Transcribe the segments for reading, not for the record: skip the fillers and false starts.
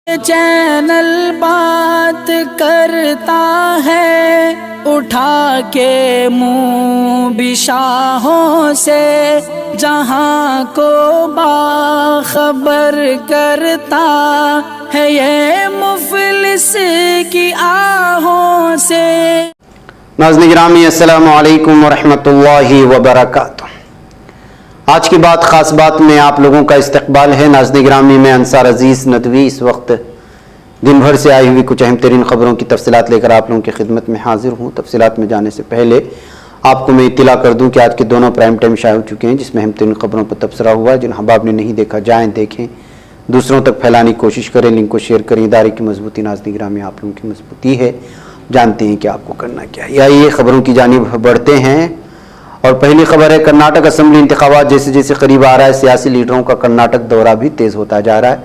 Channel بات کرتا ہے اٹھا کے منہ بشاہوں سے، جہاں کو باخبر کرتا ہے یہ مفلس کی آہوں سے۔ ناظرین گرامی السلام علیکم ورحمۃ اللہ وبرکاتہ۔ آج کی بات خاص بات میں آپ لوگوں کا استقبال ہے۔ ناظرین گرامی میں انصار عزیز ندوی اس وقت دن بھر سے آئی ہوئی کچھ اہم ترین خبروں کی تفصیلات لے کر آپ لوگوں کی خدمت میں حاضر ہوں۔ تفصیلات میں جانے سے پہلے آپ کو میں اطلاع کر دوں کہ آج کے دونوں پرائم ٹائم شائع ہو چکے ہیں، جس میں اہم ترین خبروں پر تبصرہ ہوا ہے۔ جن احباب نے نہیں دیکھا جائیں دیکھیں، دوسروں تک پھیلانے کی کوشش کریں، لنک کو شیئر کریں۔ ادارے کی مضبوطی ناظرین گرامی آپ لوگوں کی مضبوطی ہے، جانتے ہیں کہ آپ کو کرنا کیا ہے۔ آئیے خبروں کی جانب بڑھتے ہیں، اور پہلی خبر ہے کرناٹک اسمبلی انتخابات جیسے جیسے قریب آ رہا ہے، سیاسی لیڈروں کا کرناٹک دورہ بھی تیز ہوتا جا رہا ہے۔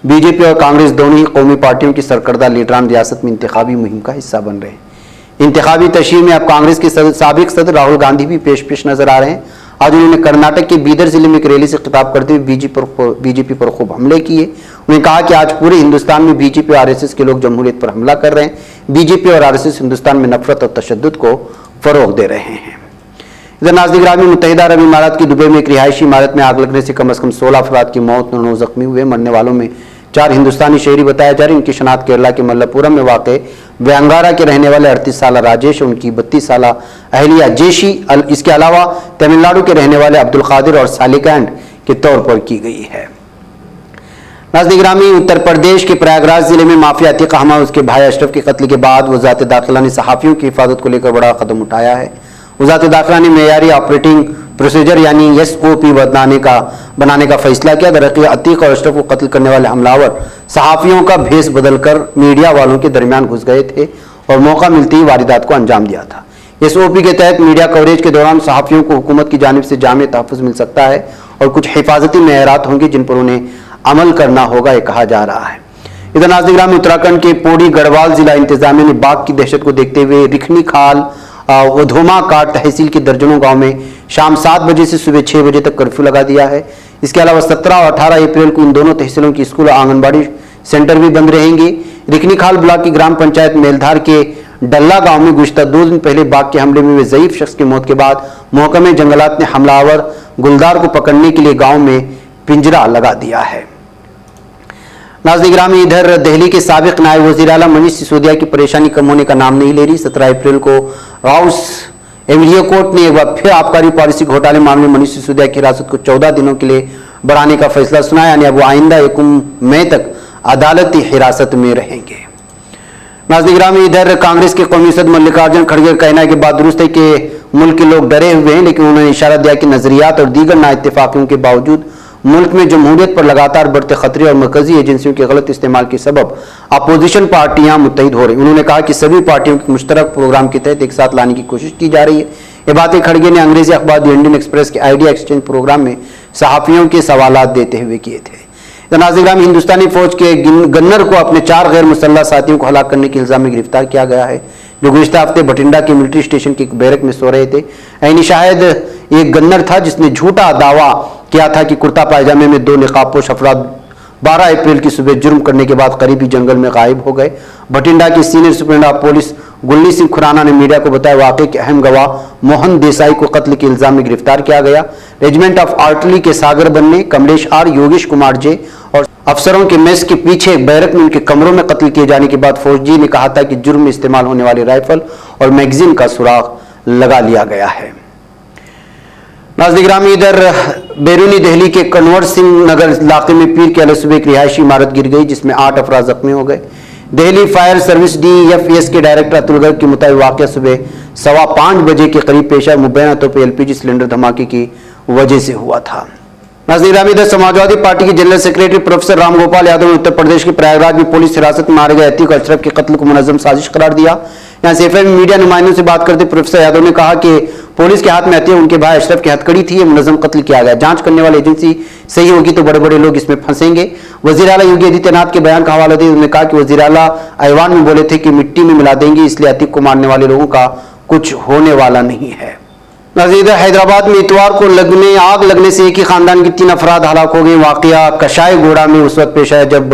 بی جے پی اور کانگریس دونوں ہی قومی پارٹیوں کی سرکردہ لیڈران ریاست میں انتخابی مہم کا حصہ بن رہے ہیں۔ انتخابی تشہیر میں اب کانگریس کے سابق صدر راہل گاندھی بھی پیش نظر آ رہے ہیں۔ آج انہوں نے کرناٹک کے بیدر ضلع میں ایک ریلی سے خطاب کرتے ہوئے بی جے پی پر خوب حملے کیے۔ انہوں نے کہا کہ آج پورے ہندوستان میں بی جے پی اور آر ایس ایس کے لوگ جمہوریت پر حملہ کر رہے ہیں۔ بی جے پی اور آر ایس ایس ہندوستان میں نفرت اور تشدد کو فروغ دے رہے ہیں۔ ادھر ناظرین گرامی متحدہ عرب امارات کی دبئی میں ایک رہائشی عمارت میں آگ لگنے سے کم 16 افراد کی موت، 9 زخمی ہوئے۔ مرنے والوں میں 4 ہندوستانی شہری بتایا جا رہے ہیں۔ ان کی شناخت کیرلا کے ملہ پورم میں واقع ویانگارا کے رہنے والے 38 سالہ راجیش اور ان کی 32 سالہ اہلیہ جیشی، اس کے علاوہ تمل ناڈو کے رہنے والے عبد القادر اور سالیکینڈ کے طور پر کی گئی ہے۔ ناظرین گرامی اتر پردیش کے پریاگ راج ضلع میں مافیا عتیق احمد اور اس کے بھائی اشرف کے قتل کے بعد وزارت داخلہ نے صحافیوں کی حفاظت کو لے کر بڑا قدم اٹھایا ہے۔ وزارت داخلہ نے معیاری آپریٹنگ پروسیجر یعنی SOP بنانے کا فیصلہ کیا۔ درحقیقت عتیق اور اشرف کو قتل کرنے والے حملہ آور صحافیوں کا بھیس بدل کر میڈیا والوں کے درمیان گھس گئے تھے اور موقع ملتے ہی واردات کو انجام دیا تھا۔ SOP کے تحت میڈیا کوریج کے دوران صحافیوں کو حکومت کی جانب سے جامع تحفظ مل سکتا ہے اور کچھ حفاظتی معیارات ہوں گے جن پر انہیں عمل کرنا ہوگا، یہ کہا جا رہا ہے۔ ادھر ناظرین گرامی اتراکھنڈ کے پوڑی گڑھوال ضلع انتظامیہ نے باغ کی دہشت کو دیکھتے ہوئے رکھنی کھال ودھوما کاٹ تحصیل کے درجنوں گاؤں میں شام 7 بجے سے صبح 6 بجے تک کرفیو لگا دیا ہے۔ اس کے علاوہ 17 اور 18 اپریل کو ان دونوں تحصیلوں کی اسکول اور آنگن باڑی سینٹر بھی بند رہیں گے۔ رکھنی کھال بلاک کی گرام پنچایت میلدھار کے ڈلہ گاؤں میں گزشتہ 2 دن پہلے باغ کے حملے میں ہوئے ضعیف شخص کی موت کے بعد محکمہ جنگلات نے حملہ آور گلدار کو پکڑنے کے لیے گاؤں میں پنجرا لگا دیا ہے۔ ناظرین گرامی ادھر دہلی کے سابق نائب وزیر اعلیٰ منیش سسودیا کی پریشانی کم ہونے کا نام نہیں لے رہی۔ 17 اپریل کو راؤس ایمیلیو کورٹ نے ایک بار پھر آبکاری پالیسی گھوٹالے معاملے میں منیش سسودیا کی حراست کو 14 دنوں کے لیے بڑھانے کا فیصلہ سنا، یعنی اب وہ آئندہ 1 مئی تک عدالتی حراست میں رہیں گے۔ ناظرین گرامی ادھر کانگریس کے قومی صدر ملکارجن کھڑگے کا کہنا ہے کہ بات درست ہے کہ ملک کے لوگ ڈرے ہوئے ہیں، لیکن انہوں نے اشارہ دیا کہ نظریات اور دیگر نا اتفاقیوں کے باوجود ملک میں جمہوریت پر لگاتار بڑھتے خطرے اور مرکزی ایجنسیوں کے غلط استعمال کے سبب اپوزیشن پارٹیاں متحد ہو رہی ہیں۔ انہوں نے کہا کہ سبھی پارٹیوں کے مشترک پروگرام کے تحت ایک ساتھ لانے کی کوشش کی جا رہی ہے۔ یہ باتیں کھڑگے نے انگریزی اخبار دی انڈین ایکسپریس کے آئیڈیا ایکسچینج پروگرام میں صحافیوں کے سوالات دیتے ہوئے کیے تھے۔ ناظرین گرامی ہندوستانی فوج کے گنر کو اپنے 4 غیر مسلح ساتھیوں کو ہلاک کرنے کے الزام میں گرفتار کیا گیا ہے، جو گزشتہ ہفتے بٹھنڈا کے ملٹری اسٹیشن کے ایک بیرک میں سو رہے تھے۔ یعنی شاید ایک گنر تھا جس نے جھوٹا دعویٰ کیا تھا کہ کرتا پائجامے میں 2 نقاب پوش افراد 12 اپریل کی صبح جرم کرنے کے بعد قریبی جنگل میں غائب ہو گئے۔ بٹھنڈا کی senior superintendent of police Gulneet Singh Khurana نے میڈیا کو بتایا واقعے کے اہم گواہ موہن دیسائی کو قتل کے الزام میں گرفتار کیا گیا۔ ریجمنٹ آف آرٹلری کے ساگر بننے کملیش آر، یوگیش کمار جے اور افسروں کے میس کے پیچھے بیرک میں ان کے کمروں میں قتل کیے جانے کے بعد فوجی نے کہا تھا کہ جرم میں استعمال ہونے والی رائفل اور میگزین کا سراغ لگا لیا گیا ہے۔ ناظرین گرامی ادھر بیرونی دہلی کے کنور سنگھ نگر علاقے میں پیر کے علیہ صبح ایک رہائشی عمارت گر گئی جس میں 8 افراد زخمی ہو گئے۔ دہلی فائر سروس DFS کے ڈائریکٹر اتل گرگ کے مطابق واقعہ صبح 5:15 بجے کے قریب پیش آیا، مبینہ طور پر LPG سلنڈر دھماکے کی وجہ سے ہوا تھا۔ ناظرین گرامی ادھر سماجوادی پارٹی کے general secretary professor Ram Gopal Yadav نے اتر پردیش کے پریاگ راج میں پولیس حراست میں مارے گئے عتیق اور اشرف کے قتل کو منظم سازش قرار دیا۔ یہاں سے FI میں میڈیا نمائندوں سے بات کرتے پروفیسر یادو نے کہا کہ پولیس کے ہاتھ میں عتیق ان کے بھائی اشرف کی ہتھکڑی تھی، یہ منظم قتل کیا گیا۔ جانچ کرنے والی ایجنسی صحیح ہوگی تو بڑے بڑے لوگ اس میں پھنسیں گے۔ وزیر اعلیٰ یوگی آدتیہ ناتھ کے بیان کا حوالہ دے انہوں نے کہا کہ وزیر اعلیٰ ایوان میں بولے تھے کہ مٹی میں ملا دیں گے، اس لیے عتیق کو مارنے والے لوگوں کا کچھ ہونے والا نہیں ہے۔ ناظرین حیدرآباد میں اتوار کو آگ لگنے سے ایک ہی خاندان کے 3 افراد ہلاک ہو گئے۔ واقعہ کشائے گوڑا میں اس وقت پیش آیا جب